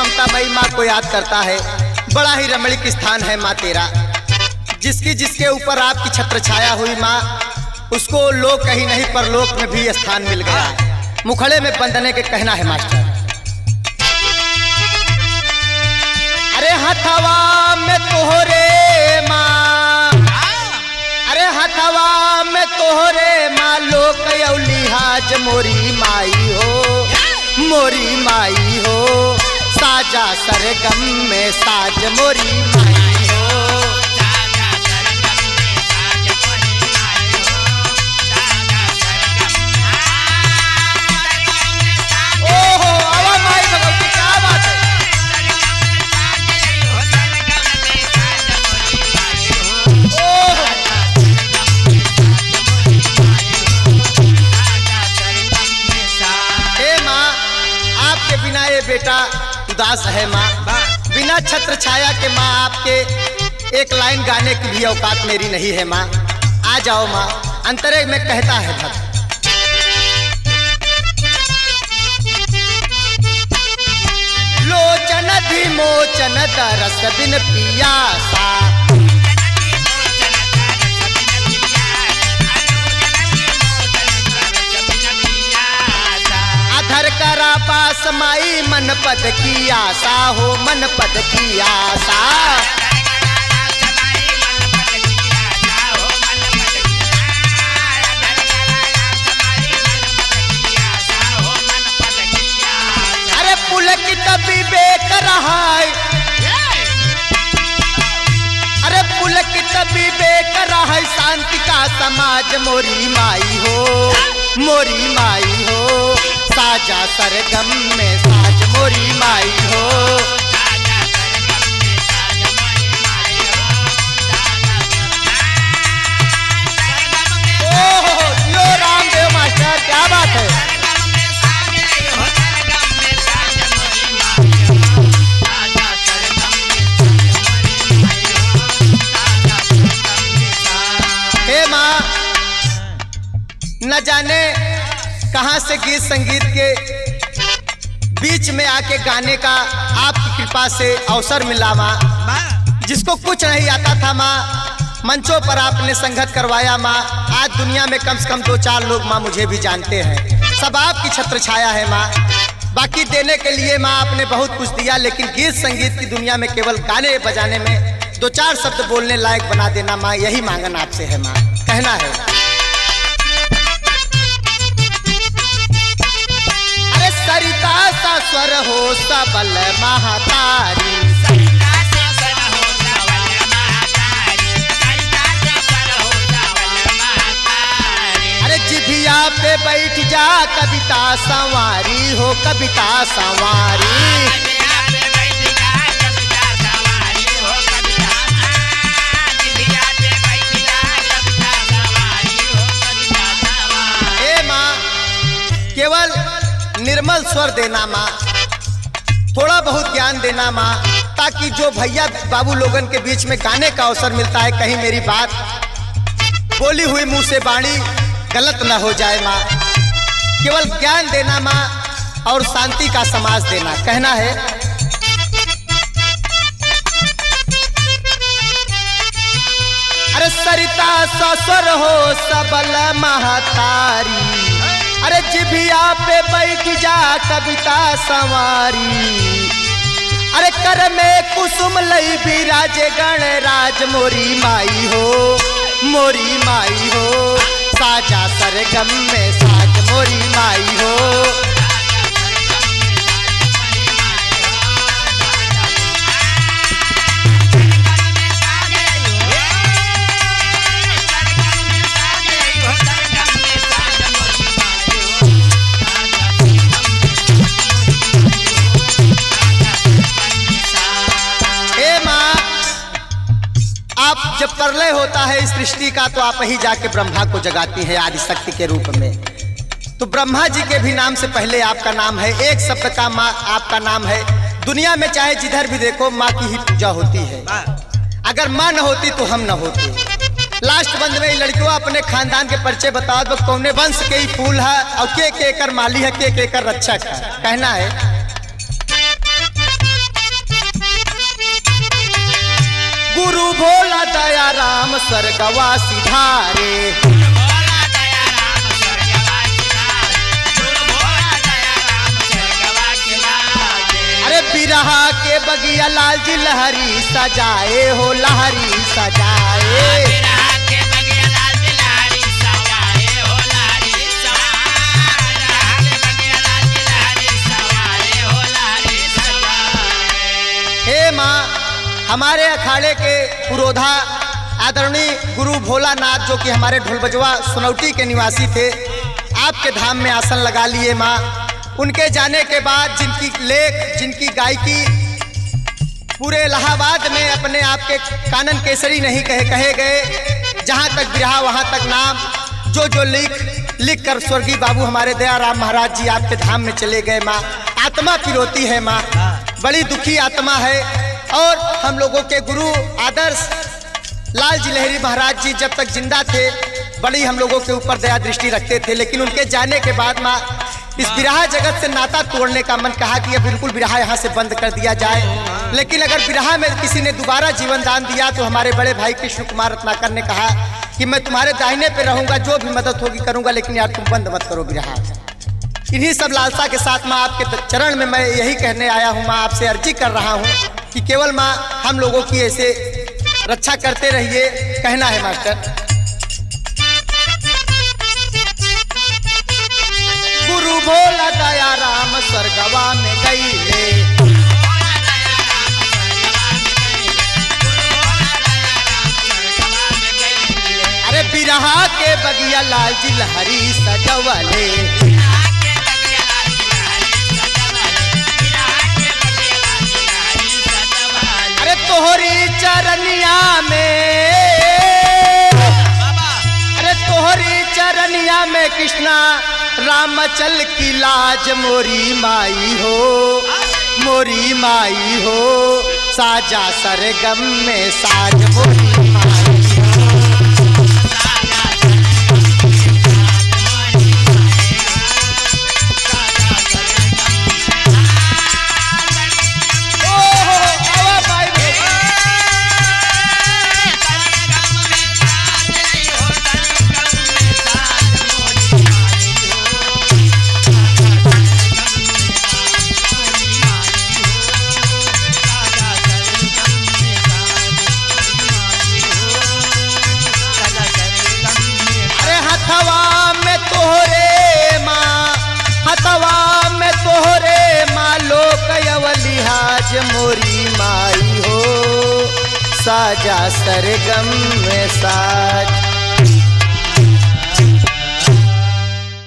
ममता मई माँ को याद करता है। बड़ा ही रमणीक स्थान है माँ तेरा, जिसके ऊपर आपकी छत्र छाया हुई माँ, उसको लोक कहीं नहीं परलोक में भी स्थान मिल गया। मुखड़े में बंधने के कहना है मास्टर। अरे हथवा में तोहरे माँ, अरे हथवा में तोहरे माँ लोक लिहाज मोरी माई हो, मोरी माई हो। साजा सरगम में साज मोरी माई हो। ओहो आवा माई भगवती, क्या बात है। ओहो हे माँ, आपके बिना ये बेटा उदास है माँ। बिना छत्र छाया के माँ आपके एक लाइन गाने की भी औकात मेरी नहीं है माँ। आ जाओ माँ। अंतरे में कहता है भक्त, लोचन विमोचन दरस बिन पियासा, अधर करा पास माई मन पद की आशा हो, मन पद की आशा। अरे पुलकित विवेक रहाय, अरे पुलकित विवेक रहाय, शांति का समाज मोरी माई हो, मोरी माई हो। साजा सरगम में साज मोरी माई हो। ओहो यो रामदेव मास्टर, क्या बात है। हे माँ, न जाने कहां से गीत संगीत के बीच में आके गाने का आपकी कृपा से अवसर मिला माँ। जिसको कुछ नहीं आता था माँ, मंचों पर आपने संगत करवाया माँ। आज दुनिया में कम से कम 2-4 लोग माँ मुझे भी जानते हैं। सब आपकी छत्र छाया है माँ। बाकी देने के लिए माँ आपने बहुत कुछ दिया, लेकिन गीत संगीत की दुनिया में केवल गाने बजाने में 2-4 शब्द बोलने लायक बना देना माँ, यही मांगन आपसे है माँ। कहना है, सरिता सा स्वर हो सबल महातारी, अरे जिभिया पे बैठ जा कविता संवारी हो, कविता संवारी। हे माँ, केवल निर्मल स्वर देना माँ, थोड़ा बहुत ज्ञान देना माँ, ताकि जो भैया बाबू लोगन के बीच में गाने का अवसर मिलता है, कहीं मेरी बात बोली हुई मुंह से वाणी गलत न हो जाए माँ। केवल ज्ञान देना माँ और शांति का समाज देना। कहना है, अरे सरिता ससुर हो सबल महतारी, अरे जिभिया पे बैठ जा कविता संवारी। अरे कर में कुसुम लई बिराजे गणराज मोरी माई हो, मोरी माई हो। साजा सरगम में साज मोरी माई हो। जब प्रलय होता है इस सृष्टि का, तो आप ही जाके ब्रह्मा को जगाती है आदि शक्ति के रूप में। तो ब्रह्मा जी के भी नाम से पहले आपका नाम है, एक शब्द का माँ आपका नाम है। दुनिया में चाहे जिधर भी देखो माँ की ही पूजा होती है। अगर माँ न होती तो हम न होते। लास्ट बंद में लड़कियों अपने खानदान के परिचय बताओ तो कौने वंश के ही फूल है और के कर माली है, के कर रक्षक है। कहना है स्वर्गवा सिधारे। अरे बिरहा के बगिया लाल जी लहरी सजाए हो, लहरी सजाए। हे माँ, हमारे अखाड़े के पुरोधा आदरणीय गुरु भोलानाथ जो कि हमारे ढोलबजवा सुनौटी के निवासी थे, आपके धाम में आसन लगा लिए माँ। उनके जाने के बाद जिनकी लेख, जिनकी गायकी पूरे इलाहाबाद में अपने आप के कानन केसरी नहीं कहे गए। जहाँ तक बिरहा वहाँ तक नाम, जो लिख कर स्वर्गीय बाबू हमारे दयाराम महाराज जी आपके धाम में चले गए माँ। आत्मा पिरोती है माँ, बड़ी दुखी आत्मा है। और हम लोगों के गुरु आदर्श लाल जी लहरी महाराज जी जब तक जिंदा थे बड़ी हम लोगों के ऊपर दया दृष्टि रखते थे, लेकिन उनके जाने के बाद माँ इस बिरहा जगत से नाता तोड़ने का मन कहा कि अब बिल्कुल बिरहा यहाँ से बंद कर दिया जाए। लेकिन अगर बिरहा में किसी ने दोबारा जीवन दान दिया तो हमारे बड़े भाई कृष्ण कुमार रत्नाकर ने कहा कि मैं तुम्हारे दाहिने पे रहूंगा, जो भी मदद होगी करूंगा, लेकिन यार तुम बंद मत करो बिरहा। इन्हीं सब लालसा के साथ माँ आपके चरण में मैं यही कहने आया हूँ माँ, आपसे अर्जी कर रहा हूँ कि केवल माँ हम लोगों की ऐसे रक्षा करते रहिए, कहना है मास्टर। गुरु भोला दया राम स्वर्गवा में गईले। अरे बिरहा के बगिया लाल जी लहरी सजवले। अरे तोहरी चरनिया में, अरे तोहरी चरनिया में कृष्णा राम चल की लाज मोरी माई हो, मोरी माई हो। साजा सरगम में साज मोरी माई मोरी माई हो। साजा सरगम में साज